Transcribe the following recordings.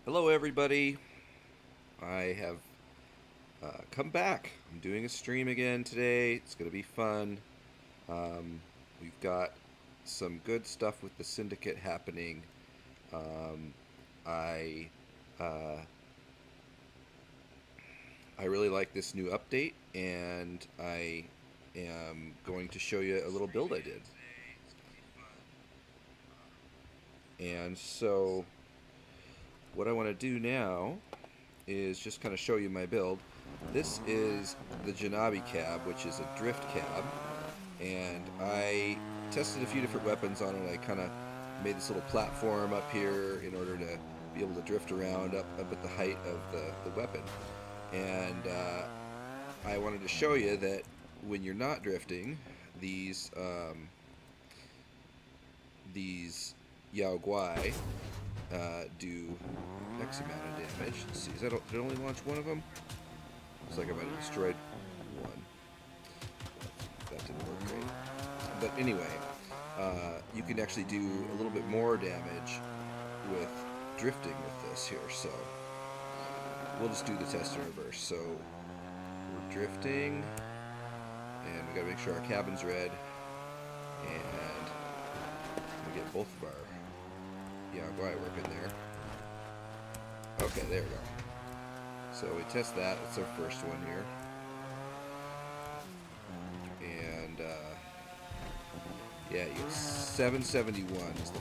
Hello, everybody. I have come back. I'm doing a stream again today. It's going to be fun. Um, we've got some good stuff with the Syndicate happening. Um, I uh, I really like this new update, and I am going to show you a little build I did. And so, what I want to do now is just kind of show you my build. This is the Jannabi cab, which is a drift cab, and I tested a few different weapons on it. I kind of made this little platform up here in order to be able to drift around up at the height of the weapon. And I wanted to show you that when you're not drifting, these Yao Guai do X amount of damage. Let's see, did it only launch one of them? Looks like I might have destroyed one. That didn't work great. But anyway, you can actually do a little bit more damage with drifting with this here. So we'll just do the test in reverse. So we're drifting, and we gotta make sure our cabin's red, and we get both of our Guai working there. Okay, there we go. So we test that. That's our first one here. And yeah, you get 771 is the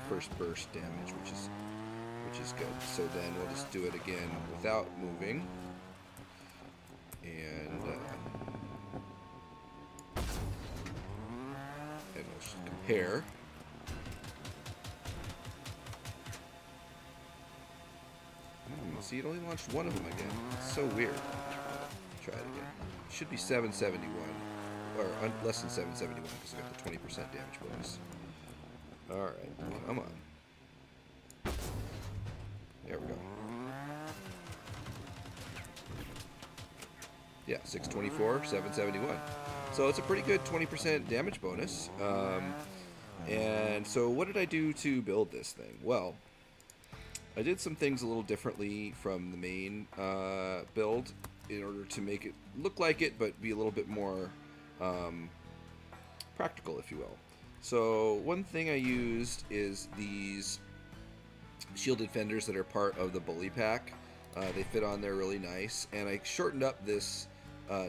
first burst damage, which is good. So then we'll just do it again without moving, and we'll just compare. See, it only launched one of them again. It's so weird. Try it again. It should be 771, or less than 771 because I got the 20% damage bonus. Alright, come on. There we go. Yeah, 624, 771. So it's a pretty good 20% damage bonus. And so what did I do to build this thing? Well, I did some things a little differently from the main build in order to make it look like it, but be a little bit more practical, if you will. So one thing I used is these shielded fenders that are part of the bully pack. They fit on there really nice, and I shortened up this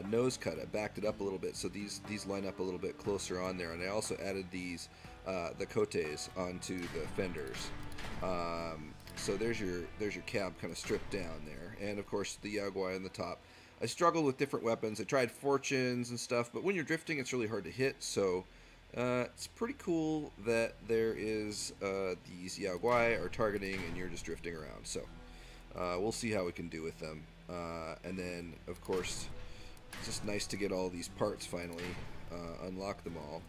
nose cut. I backed it up a little bit so these line up a little bit closer on there, and I also added these the cotes onto the fenders. So there's your cab kind of stripped down there, and of course the Yao Guai on the top. I struggled with different weapons. I tried fortunes and stuff, but when you're drifting, it's really hard to hit. So it's pretty cool that there is these Yao Guai are targeting, and you're just drifting around. So we'll see how we can do with them. And then of course, it's just nice to get all these parts finally, unlock them all,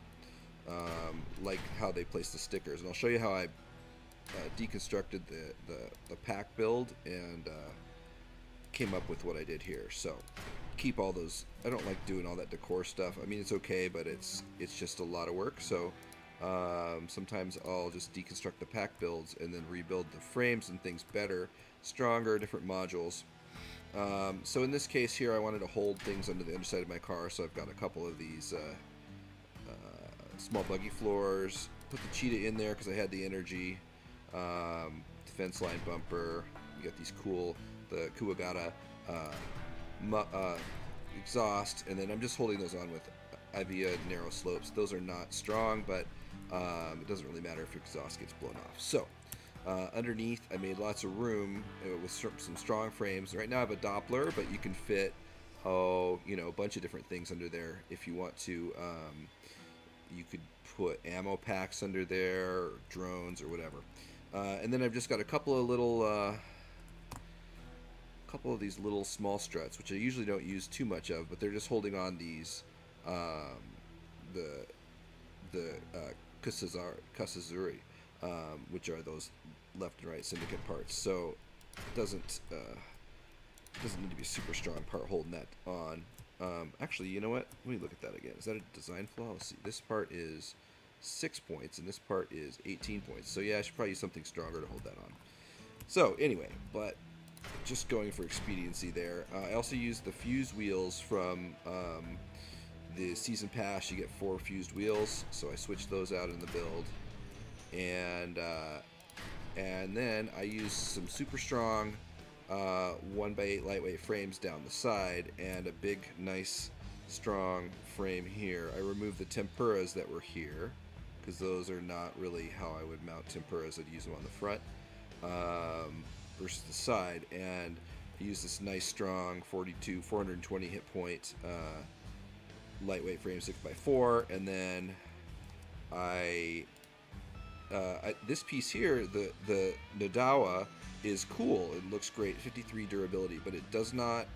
like how they place the stickers. And I'll show you how I deconstructed the pack build and came up with what I did here. So keep all those. I don't like doing all that decor stuff. I mean, it's okay, but it's just a lot of work. So sometimes I'll just deconstruct the pack builds and then rebuild the frames and things better, stronger, different modules. So in this case here, I wanted to hold things under the underside of my car, so I've got a couple of these small buggy floors. Put the cheetah in there because I had the energy. Defense line bumper. You got these cool, the Kuwagata exhaust, and then I'm just holding those on with Avia narrow slopes. Those are not strong, but it doesn't really matter if your exhaust gets blown off. So underneath, I made lots of room with some strong frames. Right now I have a Doppler, but you can fit a bunch of different things under there if you want to. You could put ammo packs under there, or drones, or whatever. And then I've just got a couple of these little small struts, which I usually don't use too much of, but they're just holding on these the Kasazuri, which are those left and right syndicate parts. So it doesn't need to be a super strong part holding that on. Actually, you know what? Let me look at that again. Is that a design flaw? Let's see. This part is 6 points, and this part is 18 points. So yeah, I should probably use something stronger to hold that on. So anyway, but just going for expediency there. I also used the fused wheels from the season pass. You get 4 fused wheels, so I switched those out in the build, and then I used some super strong 1x8 lightweight frames down the side and a big, nice, strong frame here. I removed the tempuras that were here because those are not really how I would mount tempuras. I'd use them on the front versus the side, and I used this nice, strong 420 hit point lightweight frame 6x4, and then this piece here, the Nadawa, is cool. It looks great, 53 durability, but it does not,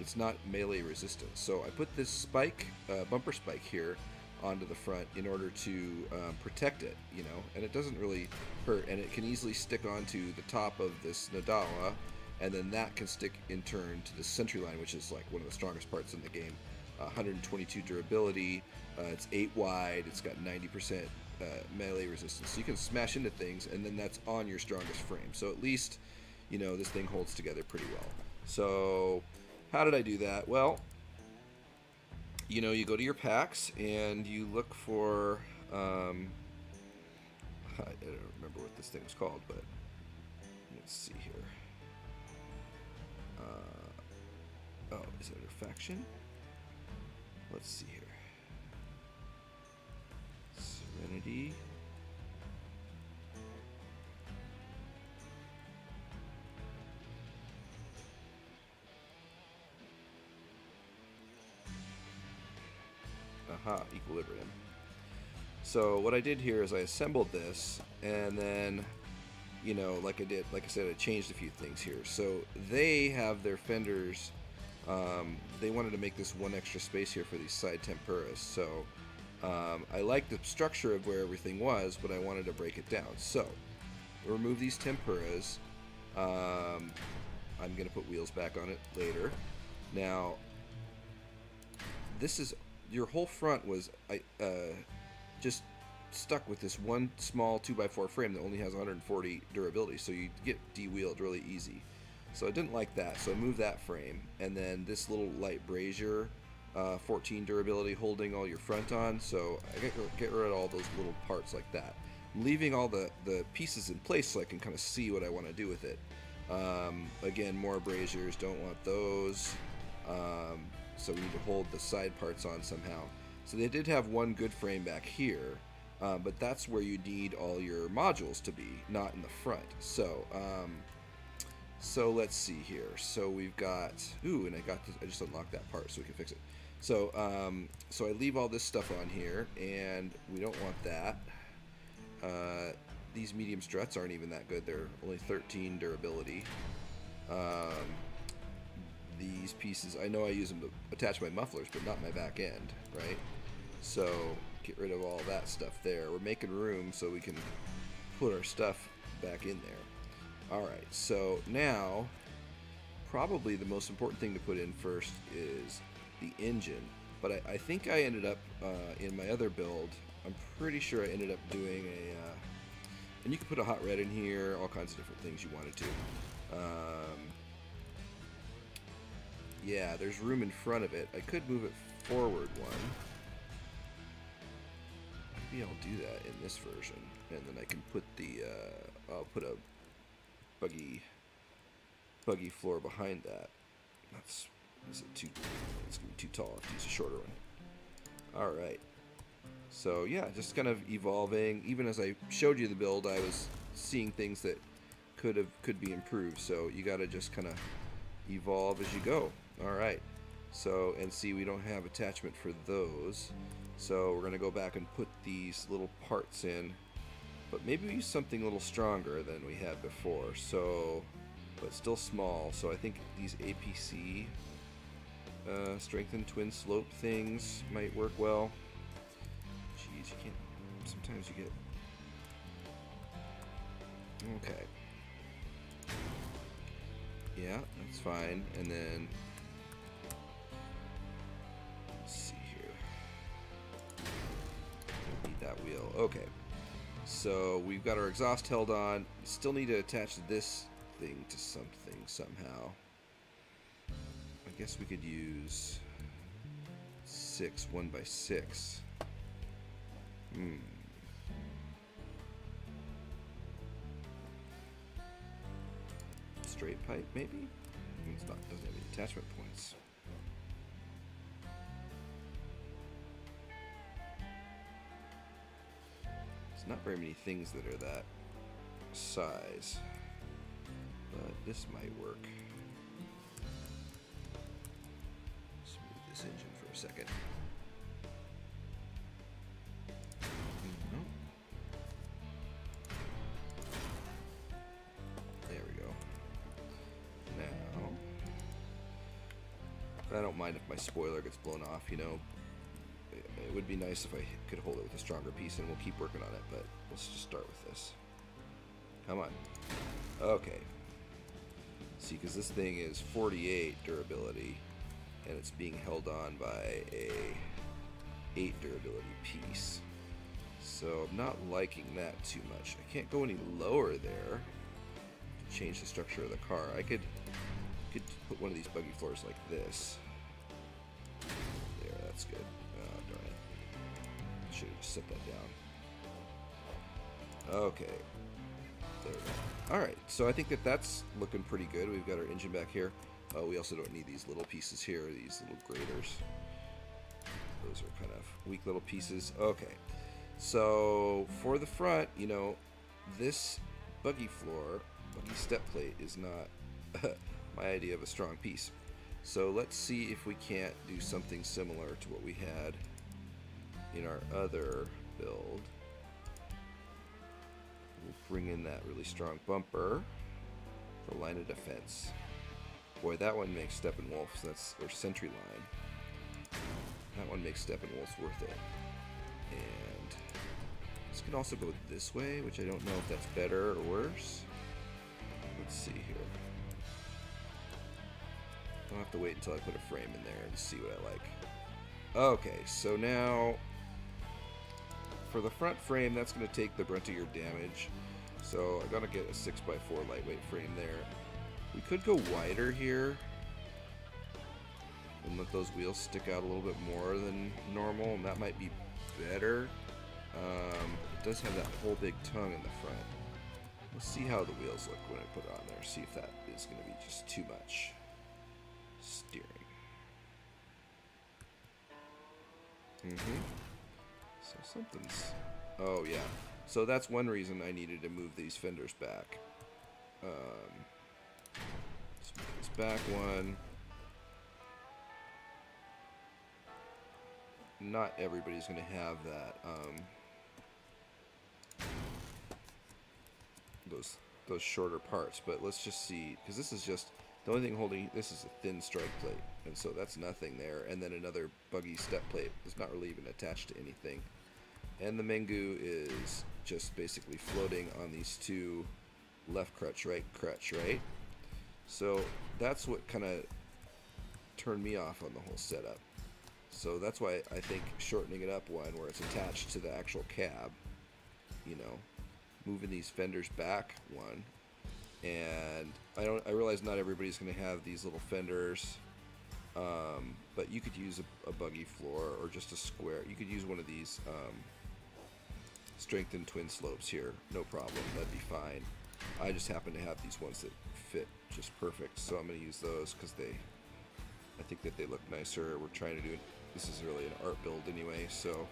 it's not melee resistant. So I put this spike, bumper spike here onto the front in order to protect it, you know, and it doesn't really hurt, and it can easily stick onto the top of this Nadawa, and then that can stick in turn to the sentry line, which is like one of the strongest parts in the game. 122 durability, it's 8 wide, it's got 90% melee resistance, so you can smash into things, and then that's on your strongest frame. So at least, you know, this thing holds together pretty well. So how did I do that? Well, you know, you go to your packs and you look for I don't remember what this thing was called, but let's see here. Oh, is it a faction? Let's see here. Serenity. Aha, equilibrium. So what I did here is I assembled this, and then, you know, like I said, I changed a few things here. So they have their fenders. They wanted to make this one extra space here for these side tempuras. So I liked the structure of where everything was, but I wanted to break it down. So remove these tempuras. I'm going to put wheels back on it later. Now, this is, your whole front was just stuck with this one small 2x4 frame that only has 140 durability, so you get de-wheeled really easy. So I didn't like that, so I moved that frame, and then this little light brazier, 14 durability, holding all your front on, so I get rid of all those little parts like that. I'm leaving all the pieces in place so I can kind of see what I want to do with it. Again, more braziers, don't want those, so we need to hold the side parts on somehow. So they did have one good frame back here, but that's where you need all your modules to be, not in the front. So so let's see here. So we've got, ooh, and I just unlocked that part so we can fix it. So so I leave all this stuff on here, and we don't want that. These medium struts aren't even that good. They're only 13 durability. These pieces, I know I use them to attach my mufflers, but not my back end, right? So get rid of all that stuff there. We're making room so we can put our stuff back in there. Alright, so now probably the most important thing to put in first is the engine, but I think I ended up in my other build, I'm pretty sure I ended up doing a and you can put a hot red in here, all kinds of different things you wanted to. Yeah, there's room in front of it. I could move it forward one. Maybe I'll do that in this version, and then I can put the I'll put a buggy floor behind that. Is it too? It's gonna be too tall. I have to use a shorter one. All right. So yeah, just kind of evolving. Even as I showed you the build, I was seeing things that could be improved. So you got to just kind of evolve as you go. All right. So, and see, we don't have attachment for those. So we're gonna go back and put these little parts in. But maybe we use something a little stronger than we had before. So, but still small. So I think these APC strengthened twin slope things might work well. Jeez, you can't. Sometimes you get. Okay. Yeah, that's fine. And then let's see here. Need that wheel. Okay. So we've got our exhaust held on. Still need to attach this thing to something somehow. I guess we could use 6 1x6. Straight pipe, maybe? It's not, doesn't have any attachment points. There's not very many things that are that size, but this might work. Let's move this engine for a second. There we go. Now, I don't mind if my spoiler gets blown off, you know. It would be nice if I could hold it with a stronger piece, and we'll keep working on it, but let's just start with this. Come on. Okay. See, because this thing is 48 durability, and it's being held on by a 8 durability piece. So I'm not liking that too much. I can't go any lower there to change the structure of the car. I could put one of these buggy floors like this. There, that's good. Oh, darn it. Should have just set that down. Okay. There we go. Alright, so I think that that's looking pretty good. We've got our engine back here. We also don't need these little pieces here, these little graters. Those are kind of weak little pieces. Okay. So, for the front, you know, this buggy floor, buggy step plate is not my idea of a strong piece. So let's see if we can't do something similar to what we had in our other build. We'll bring in that really strong bumper, the line of defense. Boy, that one makes Steppenwolf's, that's their Sentry line. That one makes Steppenwolf's worth it. And this can also go this way, which I don't know if that's better or worse. Let's see here. I'll have to wait until I put a frame in there and see what I like. Okay, so now for the front frame, that's going to take the brunt of your damage. So I'm going to get a 6x4 lightweight frame there. We could go wider here and let those wheels stick out a little bit more than normal, and that might be better. It does have that whole big tongue in the front. Let's see how the wheels look when I put it on there, see if that is going to be just too much steering. So something's... Oh, yeah. So that's one reason I needed to move these fenders back. Let's move this back one. Not everybody's going to have that, those shorter parts, but let's just see, because this is just, the only thing holding, this is a thin strike plate, and so that's nothing there, and then another buggy step plate is not really even attached to anything. And the Mengu is just basically floating on these two left crutch, right crutch, right? So that's what kind of turned me off on the whole setup. So that's why I think shortening it up one where it's attached to the actual cab, you know, moving these fenders back one. And I realize not everybody's going to have these little fenders, but you could use a buggy floor or just a square. You could use one of these strengthened twin slopes here, no problem, that'd be fine. I just happen to have these ones that fit just perfect, so I'm going to use those because I think that they look nicer. We're trying to do it. This is really an art build anyway, so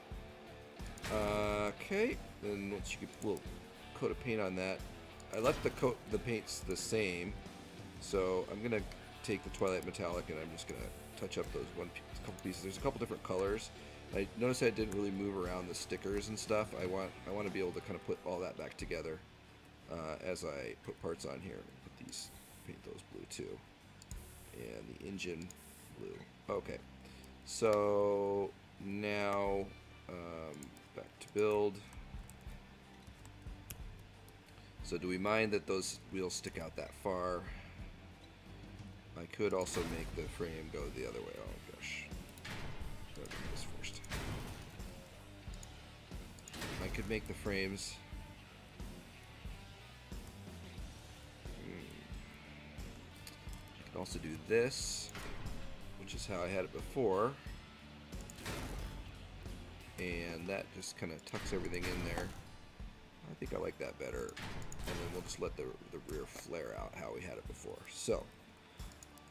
okay, then once you get a little coat of paint on that, I left the paints the same, so I'm gonna take the Twilight Metallic and I'm just gonna touch up those couple pieces. There's a couple different colors. I noticed I didn't really move around the stickers and stuff. I want to be able to kind of put all that back together as I put parts on here. Put these, paint those blue too, and the engine blue. Okay, so now back to build. So do we mind that those wheels stick out that far? I could also make the frame go the other way. Oh gosh. Let's do this first. I could make the frames can also do this, which is how I had it before. And that just kind of tucks everything in there. I think I like that better. And then we'll just let the rear flare out how we had it before. So,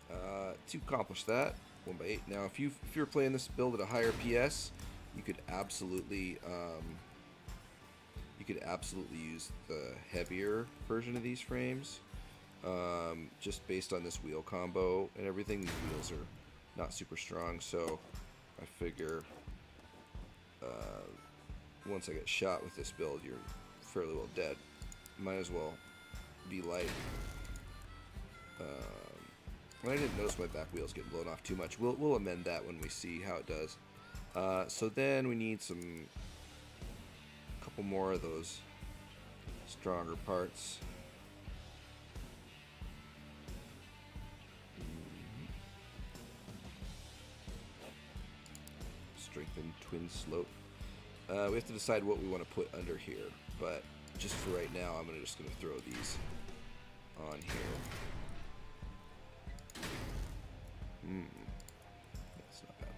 to accomplish that, 1x8. Now, if you're playing this build at a higher PS, you could absolutely use the heavier version of these frames. Just based on this wheel combo and everything, these wheels are not super strong. So, I figure once I get shot with this build, you're fairly well dead. Might as well be light. I didn't notice my back wheels getting blown off too much. We'll amend that when we see how it does. So then we need a couple more of those stronger parts. Strengthen twin slope. We have to decide what we want to put under here, but just for right now, I'm just going to throw these on here. That's not bad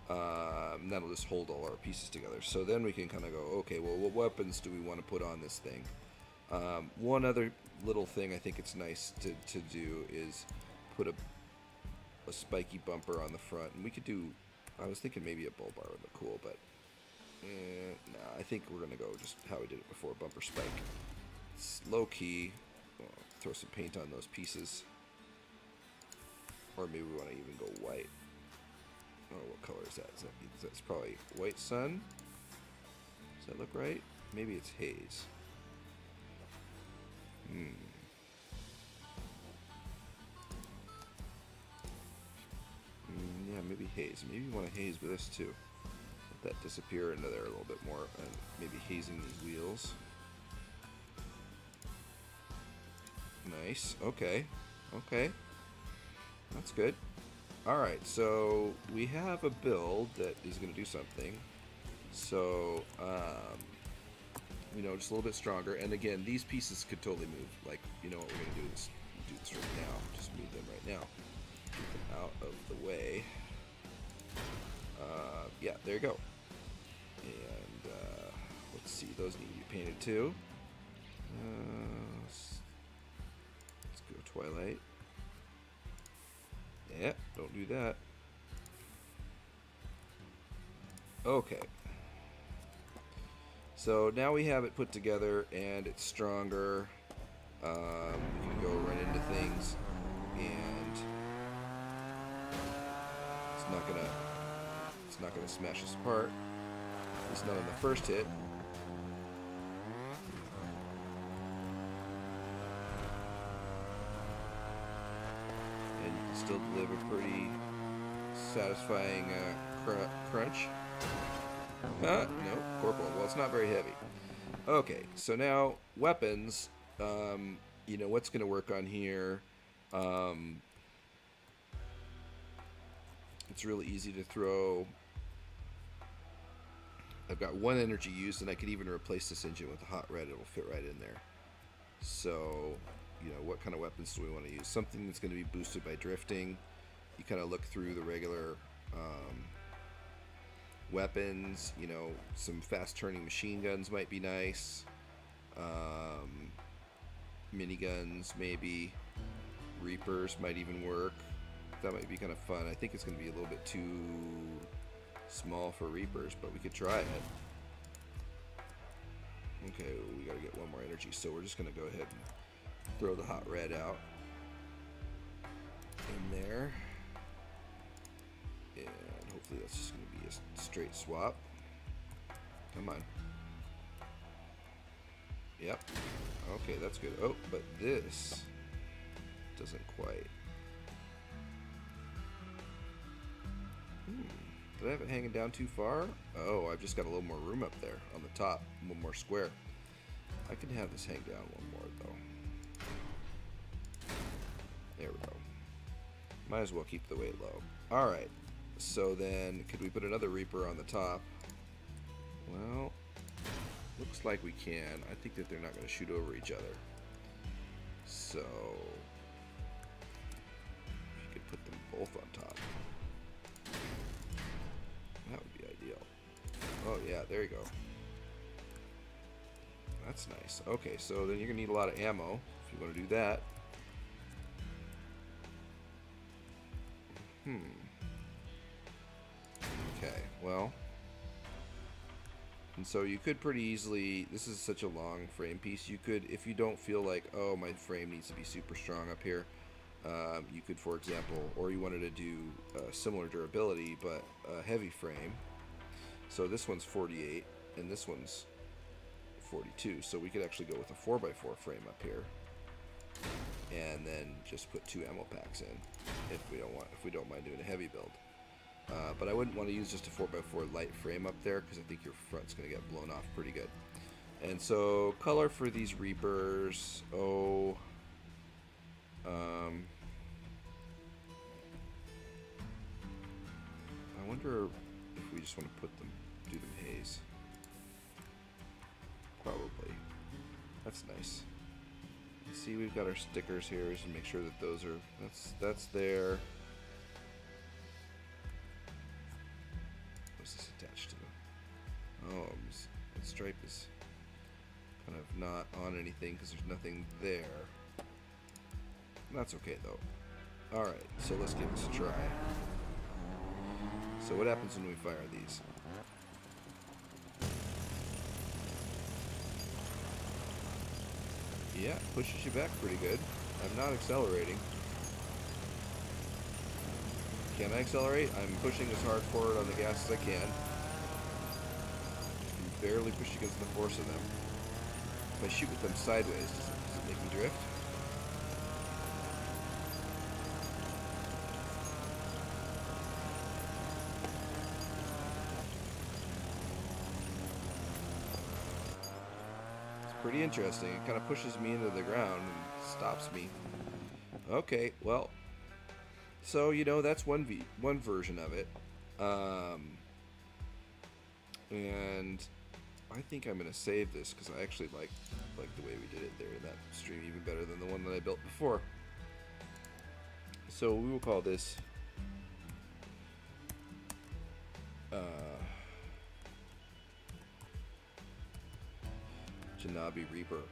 looking. That'll just hold all our pieces together. So then we can kind of go, okay, well, what weapons do we want to put on this thing? One other little thing I think it's nice to do is put a spiky bumper on the front, and we could do. I was thinking maybe a bull bar would look cool, but nah, I think we're gonna go just how we did it before, bumper spike. It's low key. Well, throw some paint on those pieces. Or maybe we want to even go white. Oh, what color is that? That's probably white sun. Does that look right? Maybe it's haze. Yeah, maybe haze. Maybe you want to haze with this too. Let that disappear into there a little bit more, and maybe hazing these wheels. Nice. Okay. Okay. That's good. Alright, so we have a build that is going to do something. So, just a little bit stronger. And again, these pieces could totally move. Like, you know what we're going to do is do this right now. Just move them right now. Get them out of the way. Yeah, there you go. And, let's see, those need to be painted too. Let's go Twilight. Yeah, don't do that. Okay. So now we have it put together and it's stronger. We can go run into things and it's not gonna smash us apart. At least not on the first hit. Still deliver pretty satisfying crunch. No, corporal. Well, it's not very heavy. Okay, so now weapons. What's going to work on here? It's really easy to throw. I've got one energy used, and I could even replace this engine with a hot red. It'll fit right in there. So. What kind of weapons do we want to use? Something that's going to be boosted by drifting. You kind of look through the regular weapons. Some fast-turning machine guns might be nice. Miniguns, maybe. Reapers might even work. That might be kind of fun. I think it's going to be a little bit too small for Reapers, but we could try it. Okay, we got to get one more energy, so we're just going to go ahead and throw the hot red out in there, and hopefully that's just going to be a straight swap. Come on. Yep. Okay, that's good. Oh, but this doesn't quite. Did I have it hanging down too far? Oh, I've just got a little more room up there on the top. One more square. I can have this hang down one more though. There we go. Might as well keep the weight low. Alright, so then could we put another Reaper on the top? Well, looks like we can. I think that they're not going to shoot over each other. So, both on top. That would be ideal. Oh yeah, there you go. That's nice. Okay, so then you're gonna need a lot of ammo if you want to do that. Okay, well. And so you could pretty easily, this is such a long frame piece, you could, if you don't feel like, oh, my frame needs to be super strong up here, you could, for example, or you wanted to do similar durability, but a heavy frame. So this one's 48, and this one's 42, so we could actually go with a 4x4 frame up here, and then just put 2 ammo packs in, if we don't mind doing a heavy build. But I wouldn't want to use just a 4x4 light frame up there because I think your front's going to get blown off pretty good. And so color for these Reapers, I wonder if we just want to do them haze. Probably. That's nice. See, we've got our stickers here, just to make sure that those are, that's there. This attached to them. Oh, that stripe is kind of not on anything because there's nothing there. That's okay though. Alright, so let's give this a try. So what happens when we fire these? Yeah, pushes you back pretty good. I'm not accelerating. Can I accelerate? I'm pushing as hard forward on the gas as I can. I'm barely push against the force of them. If I shoot with them sideways, does it make me drift? It's pretty interesting. It kind of pushes me into the ground and stops me. Okay, well. So, you know, that's one version of it. And I think I'm going to save this because I actually like the way we did it there in that stream even better than the one that I built before. So we will call this Jannabi Reaper.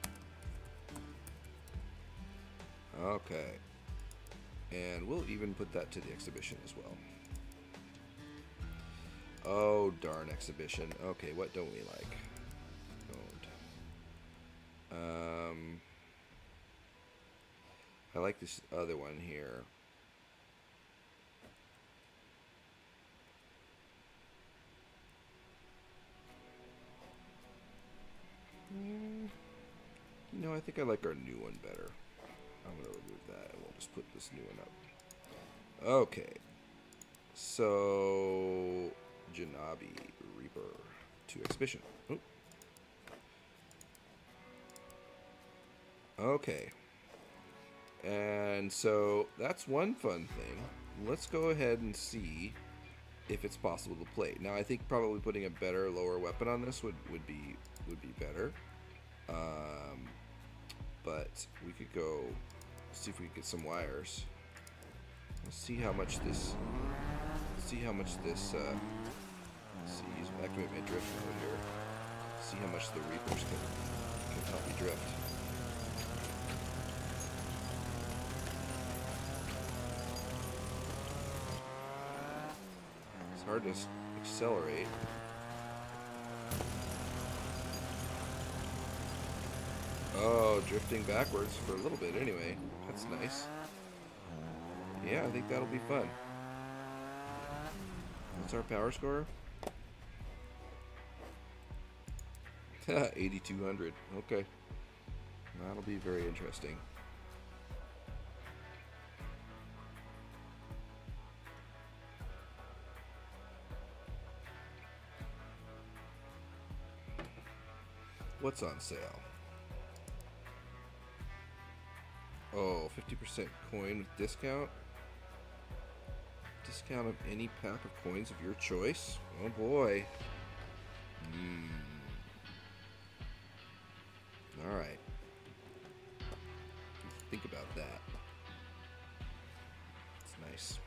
Okay. And we'll even put that to the exhibition as well. Oh, darn exhibition. Okay, what don't we like? Don't. I like this other one here. You know, I think I like our new one better. I'm going to remove that and we'll just put this new one up. Okay. So, Jannabi Reaper to exhibition. Oop. Okay. And so, that's one fun thing. Let's go ahead and see if it's possible to play. Now, I think probably putting a better lower weapon on this would be better. But we could go see if we can get some wires. Let's see how much this. See, activate my drift mode here. See how much the Reapers can help me drift. It's hard to accelerate. Oh, drifting backwards for a little bit anyway. That's nice. Yeah, I think that'll be fun. What's our power score? 8,200. Okay. That'll be very interesting. What's on sale? Oh, 50% coin with discount. Discount of any pack of coins of your choice. Oh boy. Alright. Think about that. It's nice.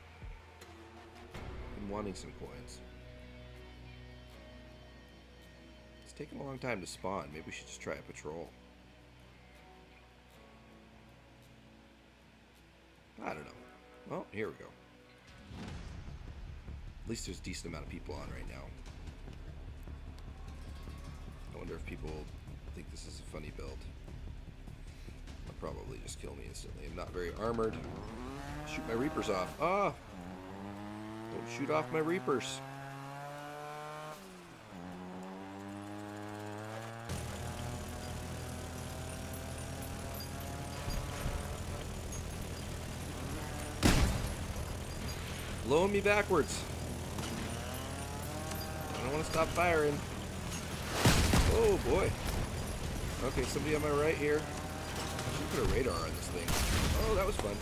spawning some coins. It's taking a long time to spawn. Maybe we should just try a patrol. I don't know. Well, here we go. At least there's a decent amount of people on right now. I wonder if people think this is a funny build. They'll probably just kill me instantly. I'm not very armored. Shoot my Reapers off. Ah! Don't shoot off my Reapers. Blowing me backwards. I don't want to stop firing. Oh boy. Okay, somebody on my right here. I should put a radar on this thing. Oh, that was fun.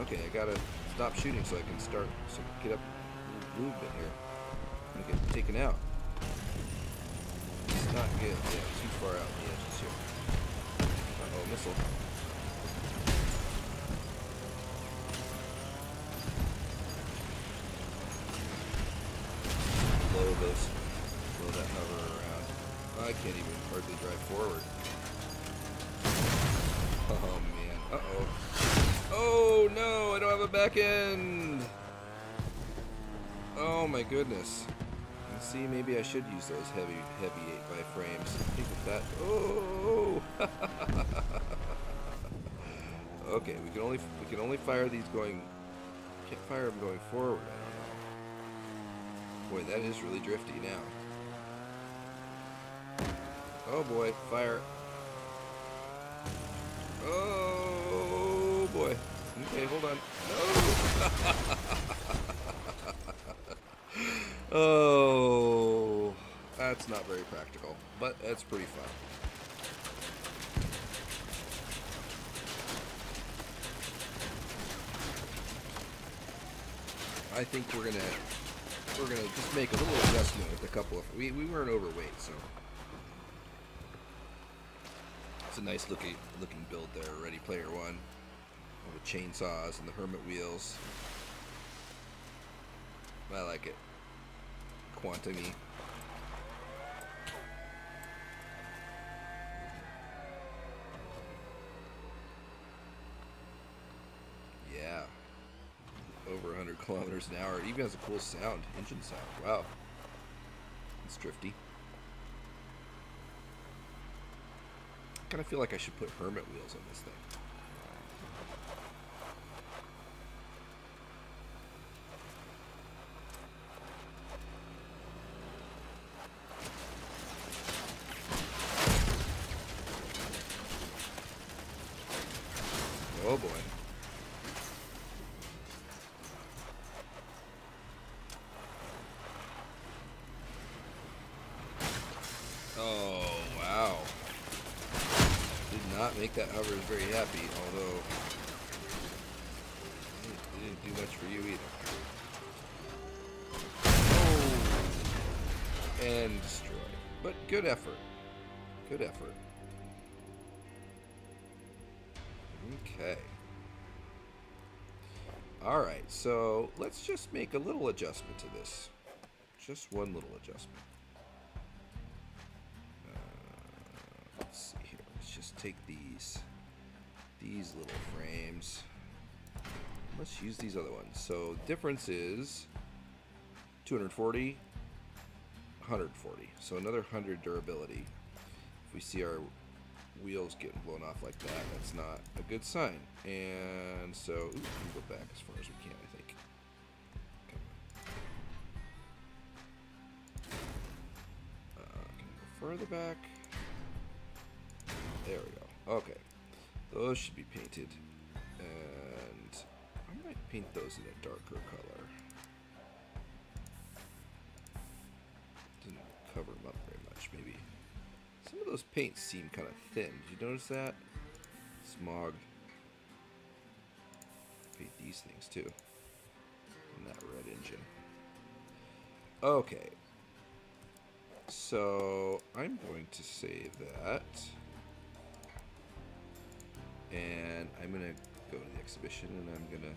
Okay, I gotta stop shooting so I can start, so get up movement here. I'm gonna get taken out. It's not good. Yeah, too far out in the edges here. Uh-oh, missile. Blow that hover around. I can't even hardly drive forward. Oh man. Uh-oh. Oh no, I don't have a back end. Oh my goodness. Let's see, maybe I should use those heavy 8x frames. I think that. Oh. Okay, we can only fire these going. Can't fire them going forward. I don't know. Boy, that is really drifty now. Oh boy, fire. Oh boy. Okay, hold on. No. Oh, that's not very practical, but that's pretty fun. I think we're gonna just make a little adjustment with a couple of. We weren't overweight, so it's a nice looking build there. Ready Player One, all the chainsaws and the hermit wheels. I like it. Quantum-y. Yeah. Over 100 kilometers an hour. It even has a cool sound, engine sound. Wow. It's drifty. I kind of feel like I should put hermit wheels on this thing. Oh boy. Oh, wow. Did not make that hover very happy, although it didn't do much for you either. Oh, and destroyed. But good effort. Good effort. Okay. Alright, so let's just make a little adjustment to this. Just one little adjustment. Let's see here. Let's just take these little frames. Let's use these other ones. So the difference is 240, 140. So another 100 durability. If we see our wheels getting blown off like that, that's not a good sign. And so, ooh, we can go back as far as we can, I think. Can we go further back? There we go. Okay. Those should be painted. And I might paint those in a darker color. Didn't cover them up very much, maybe. Some of those paints seem kind of thin. Did you notice that? Smog. Paint these things too. And that red engine. Okay. So I'm going to save that. And I'm going to go to the exhibition and I'm going to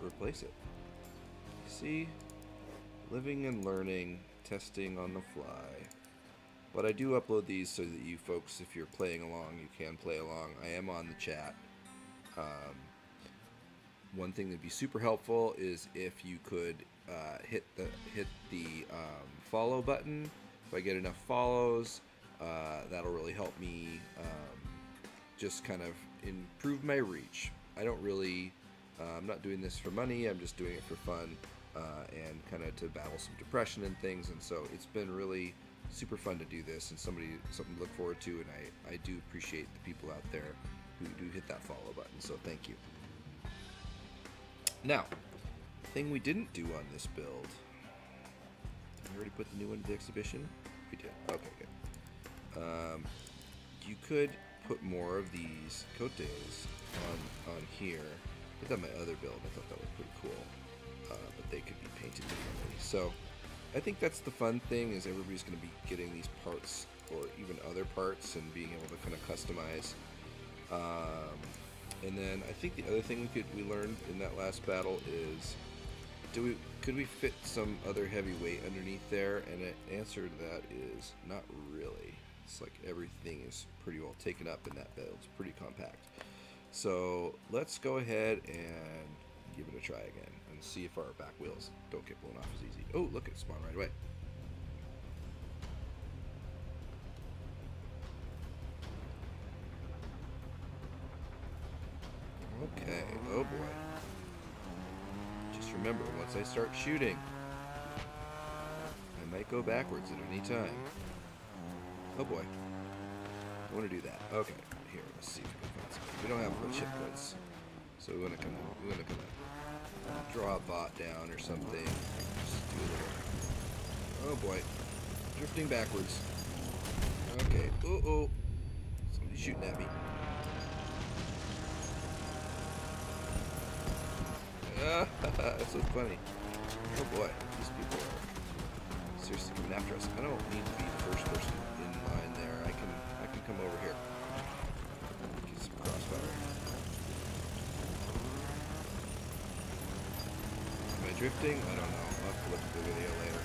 replace it. See? Living and learning, testing on the fly. But I do upload these so that you folks, if you're playing along, you can play along. I am on the chat. One thing that'd be super helpful is if you could hit the follow button. If I get enough follows, that'll really help me just kind of improve my reach. I don't really, I'm not doing this for money. I'm just doing it for fun and kind of to battle some depression and things. And so it's been really super fun to do this and something to look forward to. And I do appreciate the people out there who do hit that follow button. So thank you. Now, the thing we didn't do on this build, did we already put the new one to the exhibition? We did. Okay, good. You could put more of these cotes on here. I did that my other build. I thought that was pretty cool. But they could be painted differently. So I think that's the fun thing, is everybody's going to be getting these parts or even other parts and being able to kind of customize. And then I think the other thing we learned in that last battle is, could we fit some other heavy weight underneath there? And the answer to that is not really. It's like everything is pretty well taken up in that build. It's pretty compact. So let's go ahead and give it a try again and see if our back wheels don't get blown off as easy. Oh, look, it spawned right away. Okay, oh boy. Just remember, once I start shooting, I might go backwards at any time. Oh boy. I want to do that. Okay, here, let's see if we can find something. We don't have much hit points, so we're gonna kind of draw a bot down or something. Just do a little. Oh boy, drifting backwards. Okay. Oh, somebody's shooting at me. That's so funny. Oh boy, these people are seriously coming after us. I don't need to be the first person in line there. I can come over here. Get some crossfire. Am I drifting? I don't know. I'll have to look at the video later.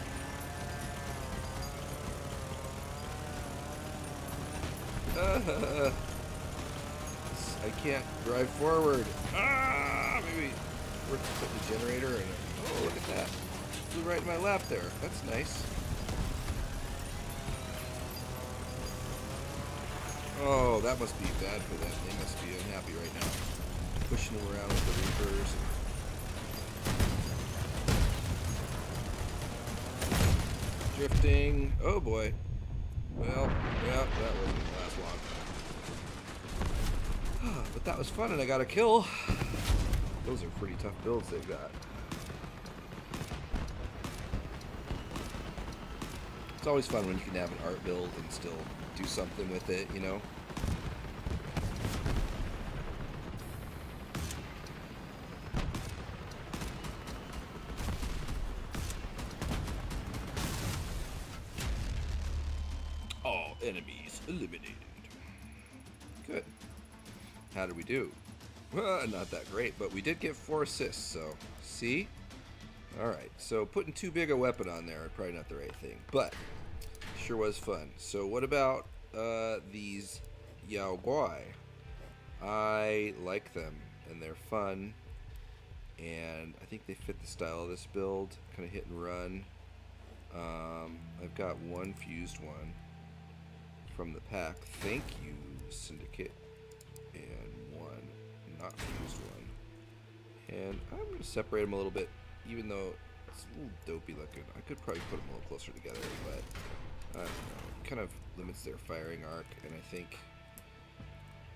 I can't drive forward. Maybe worth putting the generator in. Oh, look at that. Flew right in my lap there. That's nice. Oh, that must be bad for them. They must be unhappy right now. Pushing them around with the Reapers. Drifting. Oh boy. Well, yeah, that wasn't gonna last long. But that was fun and I got a kill. Those are pretty tough builds they've got. It's always fun when you can have an art build and still do something with it, you know? All enemies eliminated. Good. How did we do? Not that great, but we did get 4 assists, so see? Alright, so putting too big a weapon on there, probably not the right thing, but sure was fun. So what about these Yao Guai? I like them, and they're fun, and I think they fit the style of this build, kind of hit and run. I've got one fused one from the pack. Thank you, Syndicate. And one not fused one. And I'm going to separate them a little bit, even though it's a little dopey looking. I could probably put them a little closer together, but I don't know. It kind of limits their firing arc, and I think,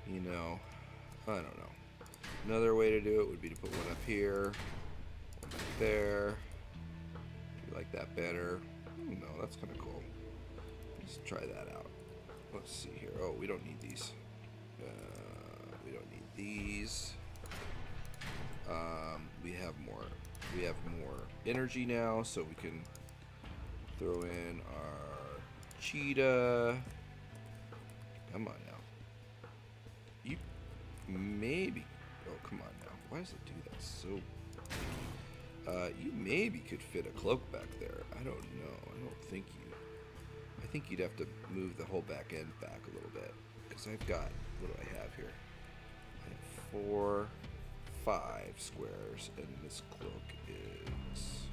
you know, I don't know. Another way to do it would be to put one up here, one up there. Do you like that better? No, that's kind of cool. Let's try that out. Let's see here. Oh, we don't need these. We don't need these. We have more. We have more energy now, so we can throw in our cheetah. Come on now. You maybe. Oh, come on now. Why does it do that so? You maybe could fit a cloak back there. I don't know. I don't think you. I think you'd have to move the whole back end back a little bit. Because I've got, what do I have here? I have 4, 5 squares, and this cloak is...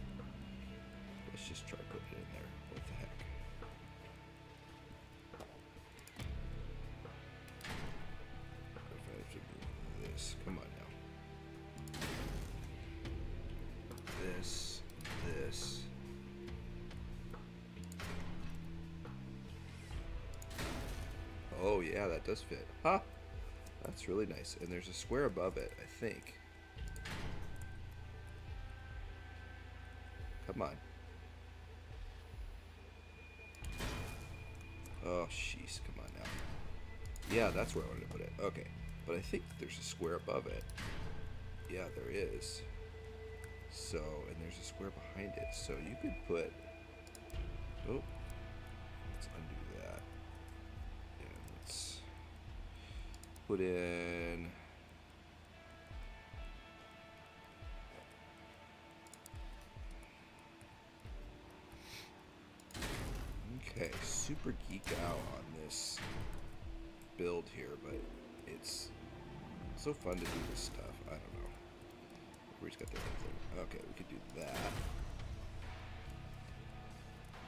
Let's just try putting it in there. What the heck? If I have to move this, come on now. This. Oh yeah, that does fit. Huh? That's really nice. And there's a square above it, I think. Come on. Oh, jeez. Come on now. Yeah, that's where I wanted to put it. Okay. But I think there's a square above it. Yeah, there is. So, and there's a square behind it. So you could put... Oh. Let's undo that. And let's put in... Okay, super geek out on this build here, but it's so fun to do this stuff. I don't know. We just got the other thing. Okay, we could do that.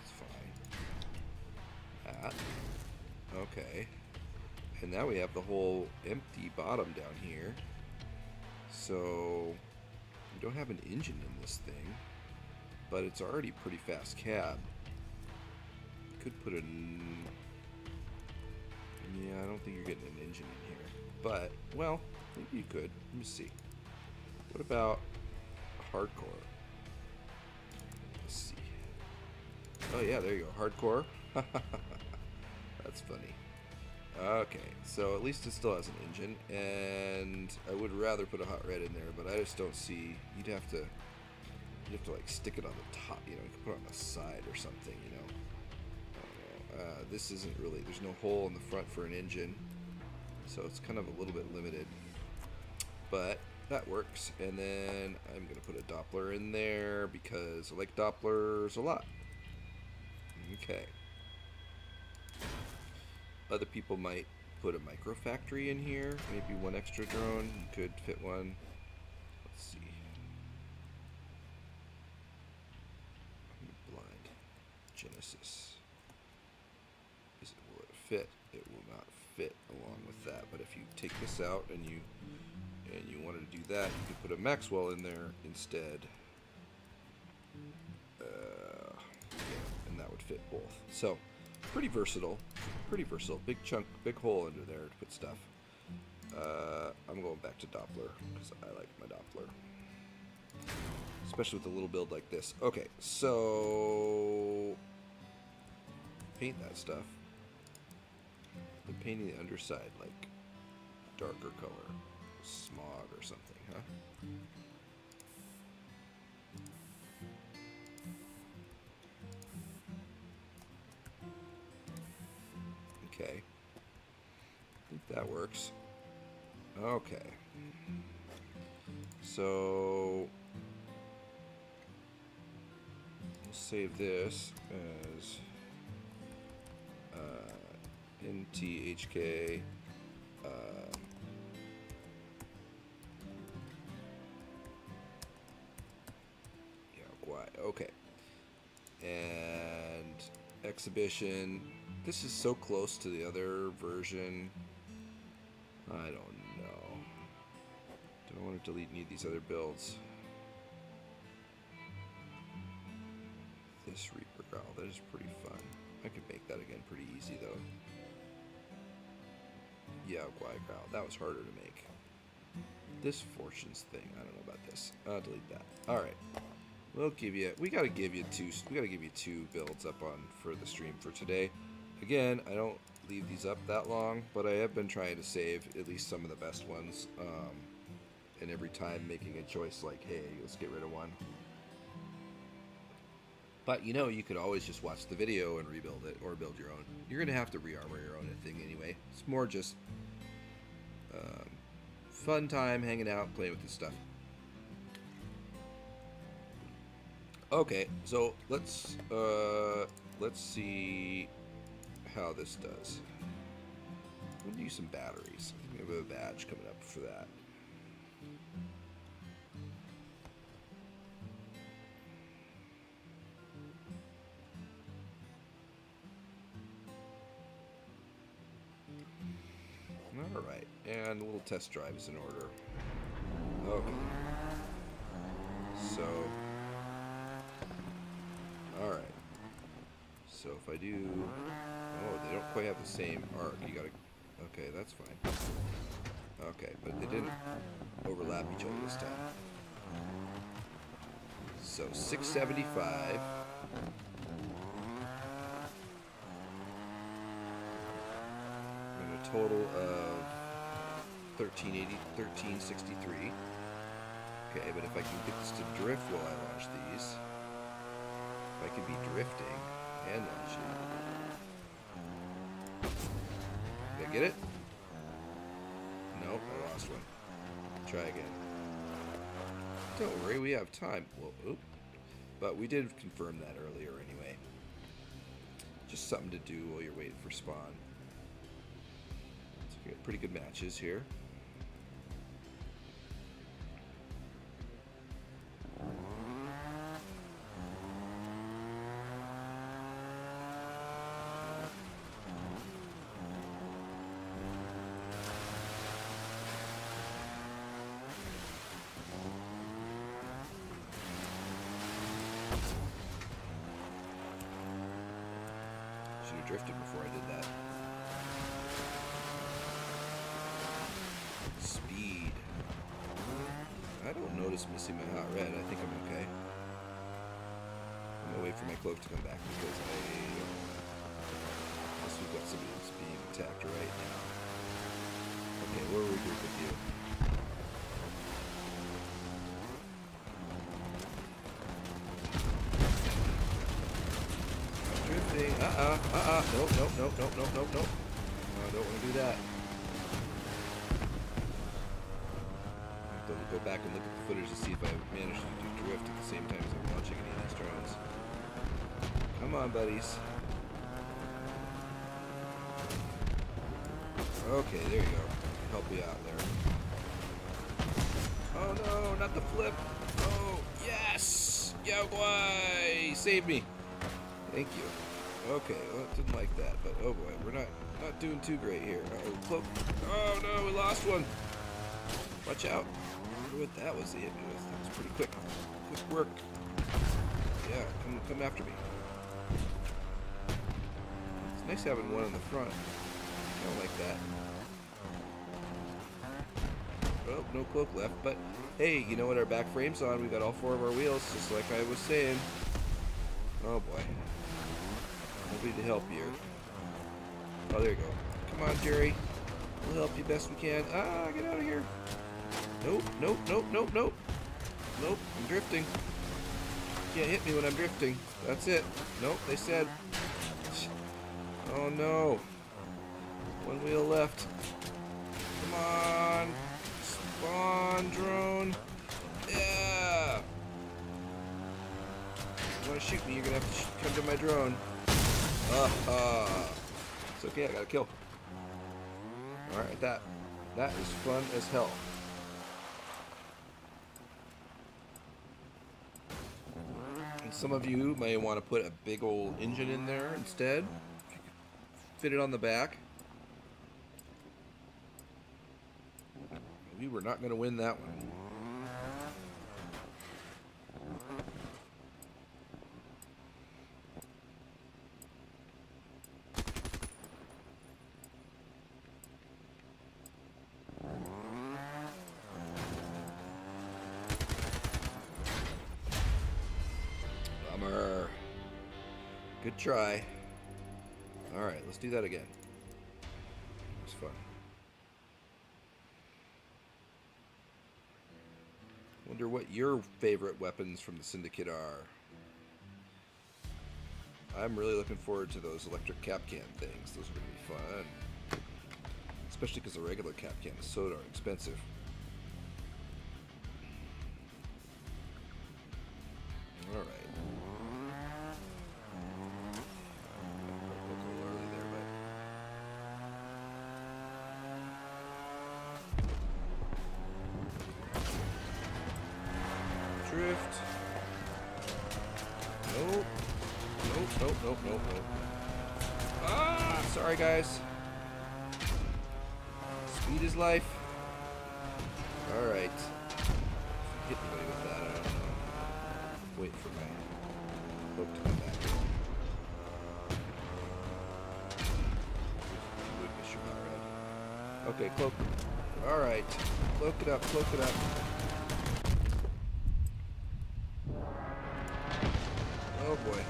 It's fine. That. Okay. And now we have the whole empty bottom down here. So we don't have an engine in this thing, but it's already pretty fast cab. Could put an... Yeah, I don't think you're getting an engine in here. But, well, maybe you could. Let me see. What about hardcore? Let's see. Oh yeah, there you go. Hardcore. That's funny. Okay, so at least it still has an engine, and I would rather put a hot red in there, but I just don't see... You'd have to like stick it on the top, you know, you could put it on the side or something, you know. This isn't really, there's no hole in the front for an engine, so it's kind of a little bit limited, but that works. And then I'm going to put a Doppler in there because I like Dopplers a lot. Okay. Other people might put a micro factory in here, maybe one extra drone. You could fit one. Let's see. I'm blind. Genesis. Will it fit? It will not fit along with that. But if you take this out and you wanted to do that, you could put a Maxwell in there instead. Yeah, and that would fit both. So pretty versatile. Pretty versatile. Big chunk, big hole under there to put stuff. I'm going back to Doppler because I like my Doppler, especially with a little build like this. Okay, so paint that stuff. I'm painting the underside like darker color, smog or something, huh? Okay, I think that works. Okay, so we'll save this as NTHK yeah, why? Okay, and exhibition. This is so close to the other version. I don't know. Don't want to delete any of these other builds. This Reaper Growl, that is pretty fun. I could make that again pretty easy though. Yeah, Guai Growl, that was harder to make. This Fortunes thing, I don't know about this. I'll delete that. Alright. We'll give you, we gotta give you two builds up on for the stream for today. Again, I don't leave these up that long, but I have been trying to save at least some of the best ones. And every time making a choice like, hey, let's get rid of one. But you know, you could always just watch the video and rebuild it, or build your own. You're gonna have to re-armor your own thing anyway. It's more just fun time hanging out, playing with this stuff. Okay, so let's see how this does. I'm gonna use some batteries. We have a badge coming up for that. All right, and a little test drive is in order. Okay. So, all right. So if I do, oh, they don't quite have the same arc. You gotta, okay, that's fine. Okay, but they didn't overlap each other this time. So 675. And a total of 1380, 1363. Okay, but if I can get this to drift while I launch these, if I can be drifting and launching. Did I get it? Nope, I lost one. Try again. Don't worry, we have time. Well, oop. But we did confirm that earlier anyway. Just something to do while you're waiting for spawn. So we got pretty good matches here. Should have drifted before I did that. Speed. I don't notice missing my hot red. I think I'm okay. I'm gonna wait for my cloak to come back because unless we've got somebody that's being attacked right now. Okay, we'll regroup with you. Drifting. Nope. No, I don't want to do that. Go back and look at the footage to see if I managed to do drift at the same time as I'm launching any of these drones. Come on, buddies. Okay, there you go. Help you out there. Oh no, not the flip. Oh, yes! Yo, boy! Save me. Thank you. Okay, well, didn't like that, but oh boy, we're not doing too great here. Uh-oh, cloak. Oh no, we lost one. Watch out. I wonder what that was. It was pretty quick. Quick work. Yeah, come after me. It's nice having one in the front. I don't like that. Oh, no cloak left, but hey, you know what? Our back frame's on. We got all 4 of our wheels, just like I was saying. Oh boy. Nobody to help you. Oh, there you go. Come on, Jerry. We'll help you best we can. Ah, get out of here. Nope. Nope, I'm drifting. Can't hit me when I'm drifting. That's it. Nope, they said. Oh no. One wheel left. Come on. Spawn drone. Yeah. If you want to shoot me, you're going to have to come to my drone. It's okay, I got a kill. Alright, that is fun as hell. And some of you may want to put a big old engine in there instead. Fit it on the back. We were not going to win that one. Bummer. Good try. Alright, let's do that again. It was fun. Wonder what your favorite weapons from the Syndicate are. I'm really looking forward to those electric cap can things. Those are going to be fun. Especially because the regular cap can is so darn expensive. Alright. drift. Nope. Nope, nope, nope, nope, nope. Ah, sorry guys. Speed is life. Alright. Hit anybody with that, I don't know. Wait for my boat to come back. Okay, cloak. Alright. Cloak it up, cloak it up. Oh boy.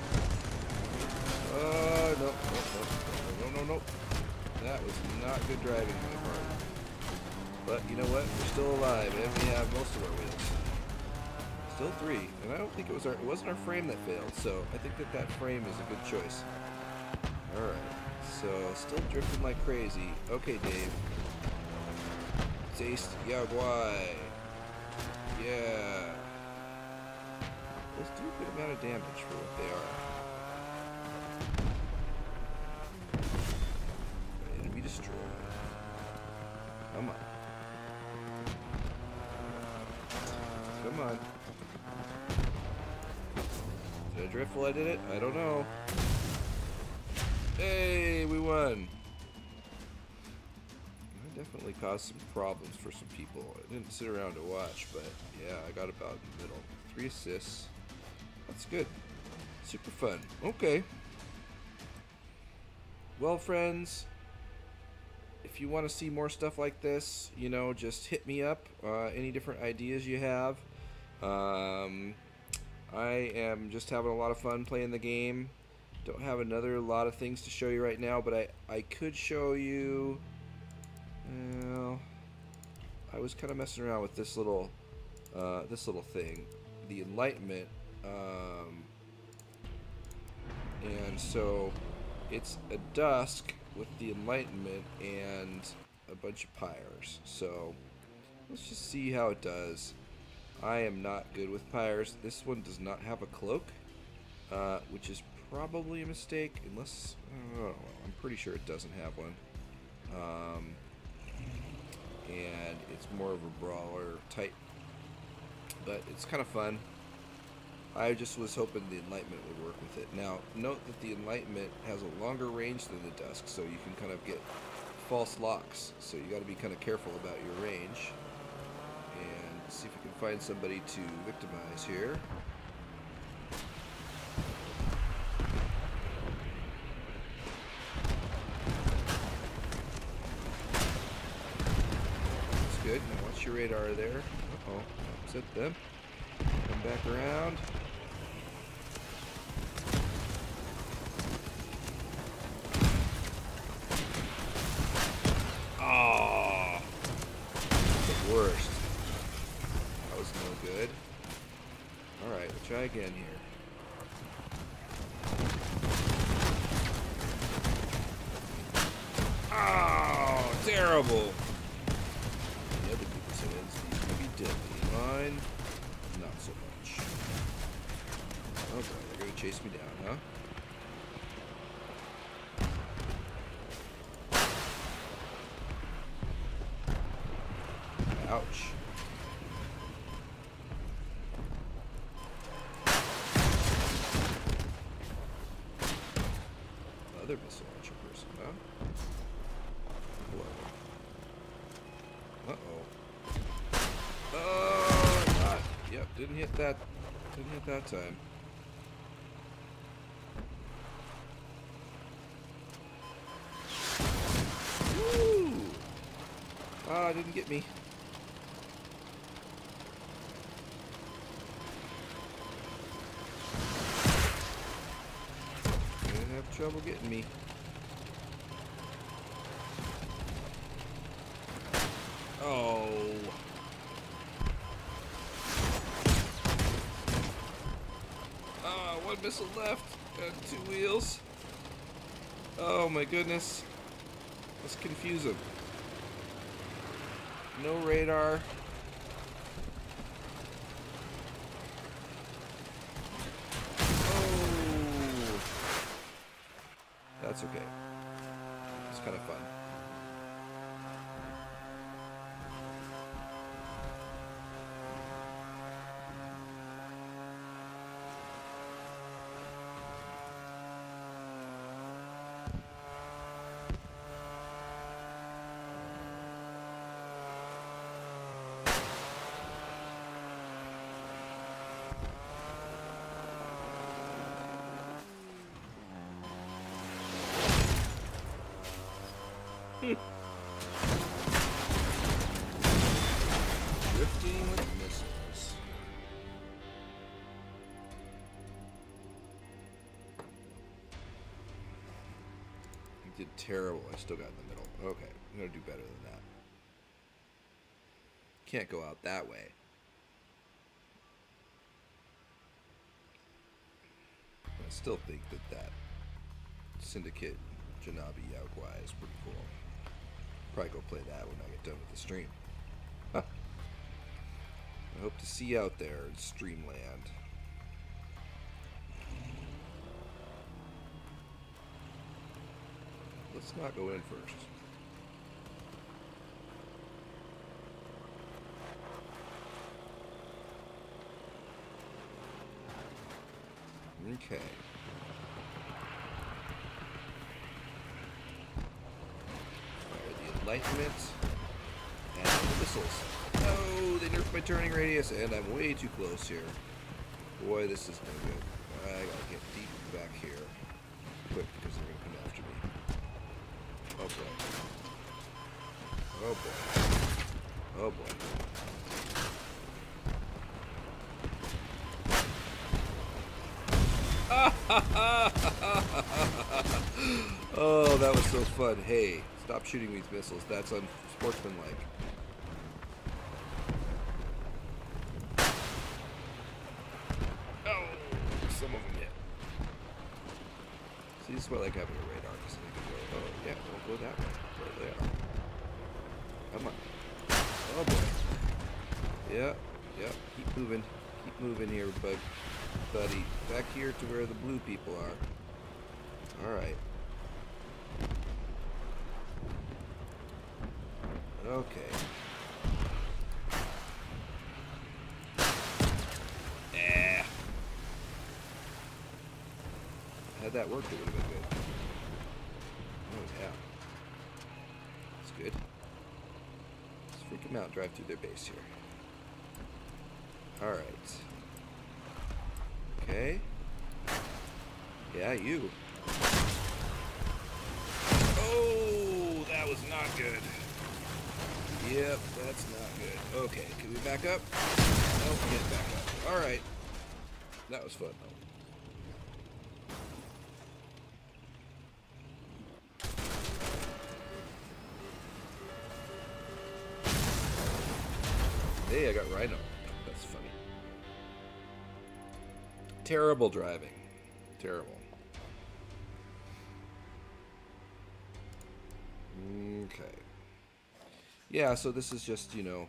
No, no, no, no, no, no. That was not good driving on my part. But you know what? We're still alive, and we have most of our wheels. Still 3, and I don't think it wasn't our frame that failed, so I think that frame is a good choice. Alright, so still drifting like crazy. Okay, Dave. Taste Yaguai. Yeah. Those do a good amount of damage for what they are. Enemy destroyed. Come on. Come on. Did I drift while I did it? I don't know. Hey, we won. I definitely caused some problems for some people. I didn't sit around to watch, but yeah, I got about in the middle. 3 assists. That's good. Super fun. Okay. Well, friends, if you want to see more stuff like this, you know, just hit me up. Any different ideas you have. I am just having a lot of fun playing the game. Don't have another lot of things to show you right now, but I could show you. Well, I was kind of messing around with this little thing, the Enlightenment, and so it's a dusk with the Enlightenment and a bunch of pyres. So let's just see how it does. I am not good with pyres. This one does not have a cloak, which is probably a mistake, unless, I don't know, I'm pretty sure it doesn't have one. And it's more of a brawler type, but it's kind of fun. I just was hoping the Enlightenment would work with it. Now, note that the Enlightenment has a longer range than the Dusk, so you can kind of get false locks. So you got to be kind of careful about your range. And see if we can find somebody to victimize here. That's good. Now watch your radar there. Uh-oh. Upset them. Come back around. Oh, the worst. That was no good. Alright, we'll try again here. Oh, terrible. The other people's heads need to be deadly. Mine, not so much. Okay, they're gonna chase me down, huh? Ouch. Another missile launcher person, huh? Whoa. Uh-oh. Oh, God. Yep, didn't hit that. Didn't hit that time. Woo! Ah, didn't get me. Trouble getting me. Oh. Ah, one missile left. Got 2 wheels. Oh my goodness. Let's confuse him. No radar. That's okay. It's kind of fun. Drifting with missiles. I did terrible. I still got in the middle. Okay, I'm gonna do better than that. Can't go out that way. I still think that Syndicate Jannabi Yaogwai is pretty cool. Probably go play that when I get done with the stream. Huh. I hope to see you out there in Streamland. Let's not go in first. Okay. Fire the Enlightenment and the missiles. Oh, they nerfed my turning radius, and I'm way too close here. Boy, this is no good. I gotta get deep back here quick because they're gonna come after me. Oh boy. Oh boy. Oh boy. Oh, that was so fun. Hey, stop shooting these missiles. That's unsportsmanlike. Oh, some of them hit. See, this is why I like having a radar, because I can go, oh, yeah, don't go that way. There they are. Come on. Oh, boy. Yep, yep. Keep moving. Keep moving here, buddy. Back here to where the blue people are. Alright. Okay. Had that worked, it would have been good. Oh, yeah. That's good. Let's freak them out, drive through their base here. Alright. Okay. Yeah, you. Oh, that was not good. Yep, that's not good. Okay, can we back up? Nope, can't back up. Alright. That was fun, though. Hey, I got Rhino. That's funny. Terrible driving. Terrible. Okay. Yeah, so this is just, you know,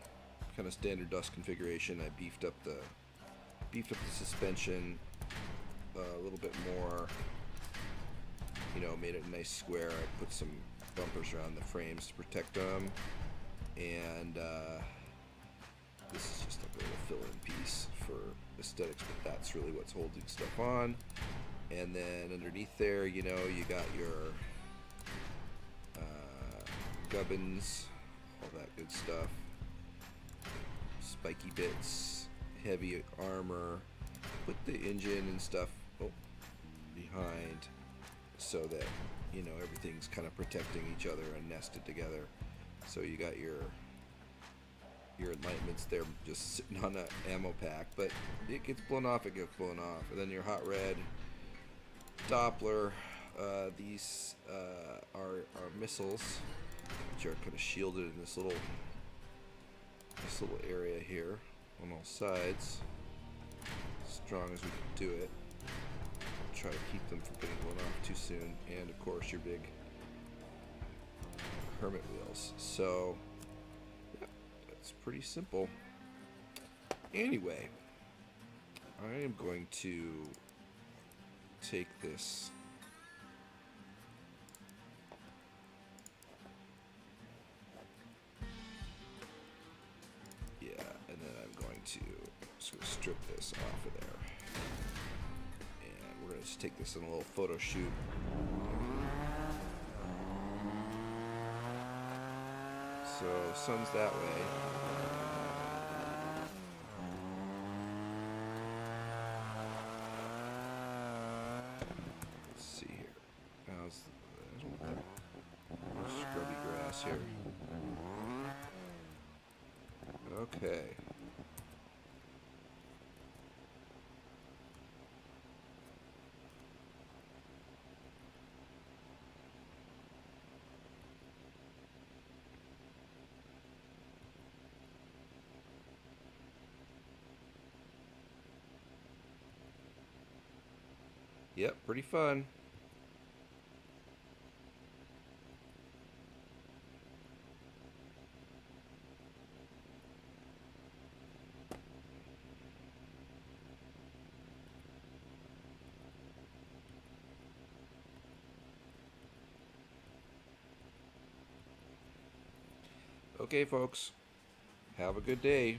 kind of standard dust configuration. I beefed up the suspension a little bit more. You know, made it a nice square. I put some bumpers around the frames to protect them, and this is just like a little fill-in piece for aesthetics, but that's really what's holding stuff on. And then underneath there, you know, you got your gubbins, all that good stuff, spiky bits, heavy armor. Put the engine and stuff behind so that, you know, everything's kind of protecting each other and nested together. So you got your enlightenments there just sitting on an ammo pack, but it gets blown off, and then your hot red Doppler. These are missiles, which are kind of shielded in this little area here on all sides. As strong as we can do it. Try to keep them from getting blown off too soon, and of course your big hermit wheels. So yeah, that's pretty simple. Anyway, I am going to take this and then I'm going to strip this off of there, and we're going to just take this in a little photo shoot. So sun's that way. Let's see here. How's scrubby grass? pass here. Okay. Yep, pretty fun. Okay, folks. Have a good day.